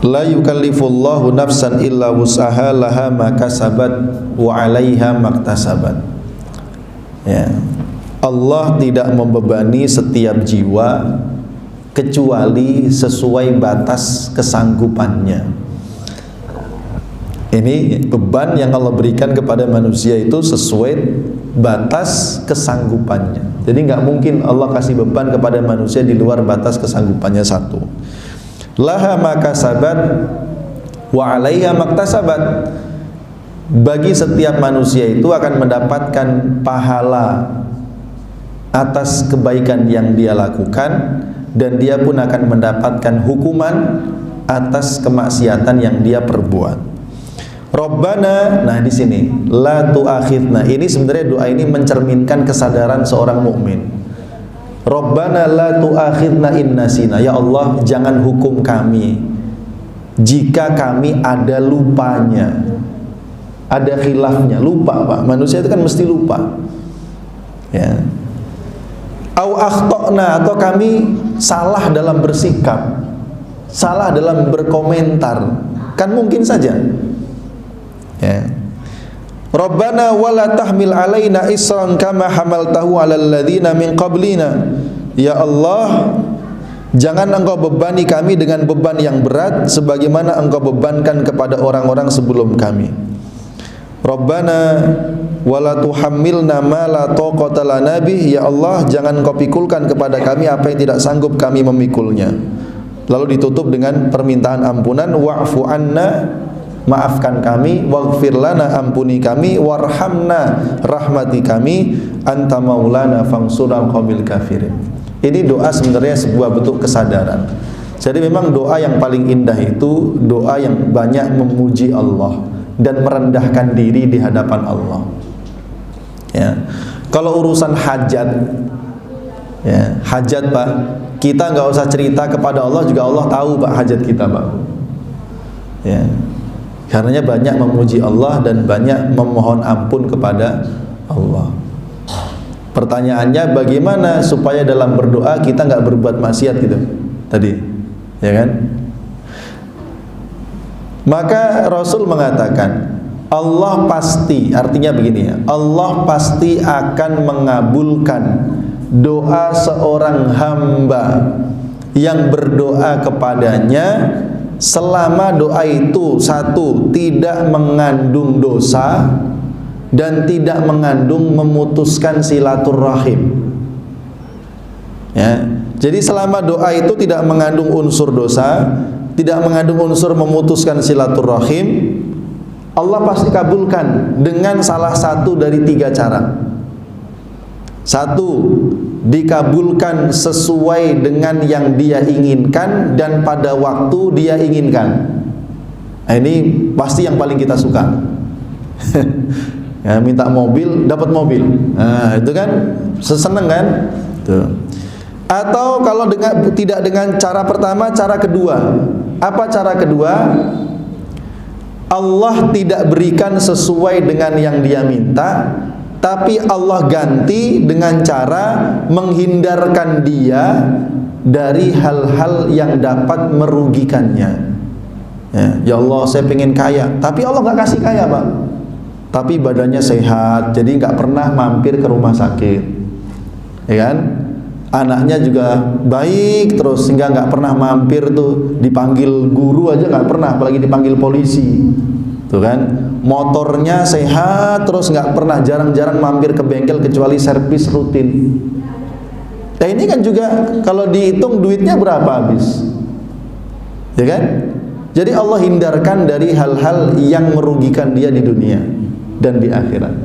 La yukallifullahu nafsan illa wus'aha laha ma kasabat wa 'alaiha maktasabat. Ya. Allah tidak membebani setiap jiwa kecuali sesuai batas kesanggupannya. Ini beban yang Allah berikan kepada manusia itu sesuai batas kesanggupannya. Jadi nggak mungkin Allah kasih beban kepada manusia di luar batas kesanggupannya. Satu, laha makasabat wa 'alaiha maktasabat. Bagi setiap manusia itu akan mendapatkan pahala atas kebaikan yang dia lakukan, dan dia pun akan mendapatkan hukuman atas kemaksiatan yang dia perbuat. Rabbana, nah di sini la tu'akhidna, ini sebenarnya doa ini mencerminkan kesadaran seorang mukmin. Rabbana la tu'akhidna in nasina, ya Allah jangan hukum kami jika kami ada lupanya, ada khilafnya, lupa Pak, manusia itu kan mesti lupa ya. Au akhtana, atau kami salah dalam bersikap, salah dalam berkomentar, kan mungkin saja ya. Rabbana wala tahmil alaina isran kama hamaltahu alal ladzina min qablina, ya Allah jangan engkau bebani kami dengan beban yang berat sebagaimana engkau bebankan kepada orang-orang sebelum kami. Rabbana wala tuhammilna ma la taqata lana bih, ya Allah jangan engkau pikulkan kepada kami apa yang tidak sanggup kami memikulnya. Lalu ditutup dengan permintaan ampunan, wa'fu anna, maafkan kami, waghfir lana, ampuni kami, warhamna, rahmati kami, anta maulana fangsurna qawmil kafirin. Ini doa sebenarnya sebuah bentuk kesadaran. Jadi memang doa yang paling indah itu doa yang banyak memuji Allah dan merendahkan diri di hadapan Allah ya. Kalau urusan hajat ya, hajat Pak, kita nggak usah cerita kepada Allah, juga Allah tahu Pak hajat kita Pak ya. Karenanya banyak memuji Allah dan banyak memohon ampun kepada Allah. Pertanyaannya bagaimana supaya dalam berdoa kita nggak berbuat maksiat gitu tadi, ya kan? Maka Rasul mengatakan Allah pasti, artinya begini ya, Allah pasti akan mengabulkan doa seorang hamba yang berdoa kepadanya selama doa itu satu, tidak mengandung dosa dan tidak mengandung memutuskan silaturahim ya. Jadi selama doa itu tidak mengandung unsur dosa, tidak mengandung unsur memutuskan silaturahim, Allah pasti kabulkan dengan salah satu dari tiga cara. Satu, dikabulkan sesuai dengan yang dia inginkan dan pada waktu dia inginkan. Nah, ini pasti yang paling kita suka. Ya, minta mobil, dapat mobil. Nah, itu kan seneng kan? Tuh. Atau kalau tidak dengan cara pertama, cara kedua. Apa cara kedua? Allah tidak berikan sesuai dengan yang dia minta, tapi Allah ganti dengan cara menghindarkan dia dari hal-hal yang dapat merugikannya. Ya Allah, saya pengen kaya, tapi Allah nggak kasih kaya Pak. Tapi badannya sehat, jadi nggak pernah mampir ke rumah sakit, ya kan? Anaknya juga baik terus sehingga nggak pernah mampir tuh, dipanggil guru aja nggak pernah, apalagi dipanggil polisi, tuh kan? Motornya sehat terus nggak pernah, jarang-jarang mampir ke bengkel kecuali servis rutin. Nah ini kan juga kalau dihitung duitnya berapa habis, ya kan? Jadi Allah hindarkan dari hal-hal yang merugikan dia di dunia dan di akhirat.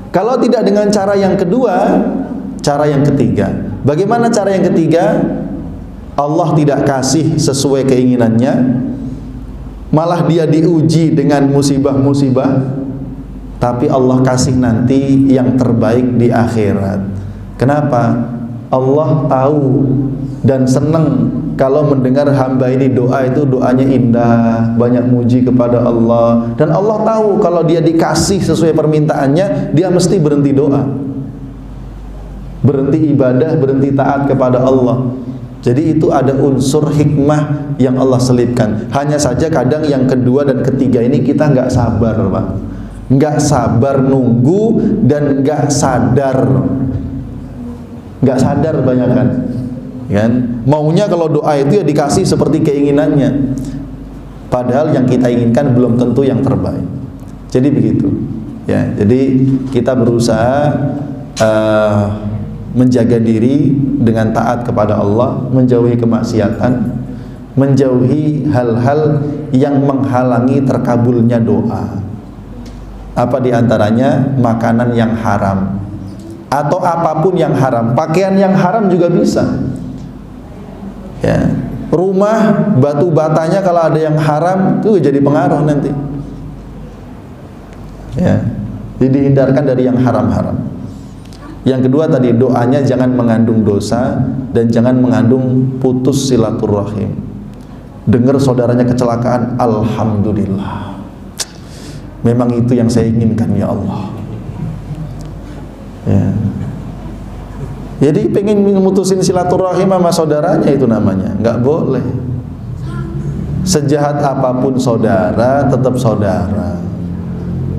Kalau tidak dengan cara yang kedua, cara yang ketiga. Bagaimana cara yang ketiga? Allah tidak kasih sesuai keinginannya, malah dia diuji dengan musibah-musibah, tapi Allah kasih nanti yang terbaik di akhirat. Kenapa? Allah tahu dan senang kalau mendengar hamba ini doa itu doanya indah, banyak muji kepada Allah, dan Allah tahu kalau dia dikasih sesuai permintaannya, dia mesti berhenti doa, berhenti ibadah, berhenti taat kepada Allah. Jadi itu ada unsur hikmah yang Allah selipkan. Hanya saja kadang yang kedua dan ketiga ini kita nggak sabar, Pak. Nggak sabar nunggu dan nggak sadar. Nggak sadar banyak kan? Maunya kalau doa itu ya dikasih seperti keinginannya. Padahal yang kita inginkan belum tentu yang terbaik. Jadi begitu. Ya, jadi kita berusaha menjaga diri dengan taat kepada Allah, menjauhi kemaksiatan, menjauhi hal-hal yang menghalangi terkabulnya doa. Apa diantaranya? Makanan yang haram atau apapun yang haram. Pakaian yang haram juga bisa. Ya, rumah batu batanya kalau ada yang haram itu jadi pengaruh nanti. Ya, jadi hindarkan dari yang haram-haram. Yang kedua tadi, doanya jangan mengandung dosa dan jangan mengandung putus silaturahim. Dengar saudaranya kecelakaan, alhamdulillah. Memang itu yang saya inginkan ya Allah. Ya. Jadi pengen memutusin silaturahim sama saudaranya itu namanya, nggak boleh. Sejahat apapun saudara, tetap saudara.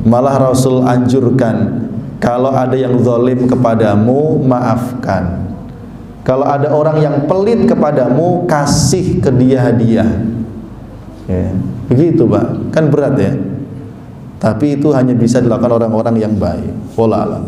Malah Rasul anjurkan, kalau ada yang zalim kepadamu, maafkan. Kalau ada orang yang pelit kepadamu, kasih ke dia hadiah. Ya, begitu Pak, kan berat ya. Tapi itu hanya bisa dilakukan orang-orang yang baik. Wallahu a'lam.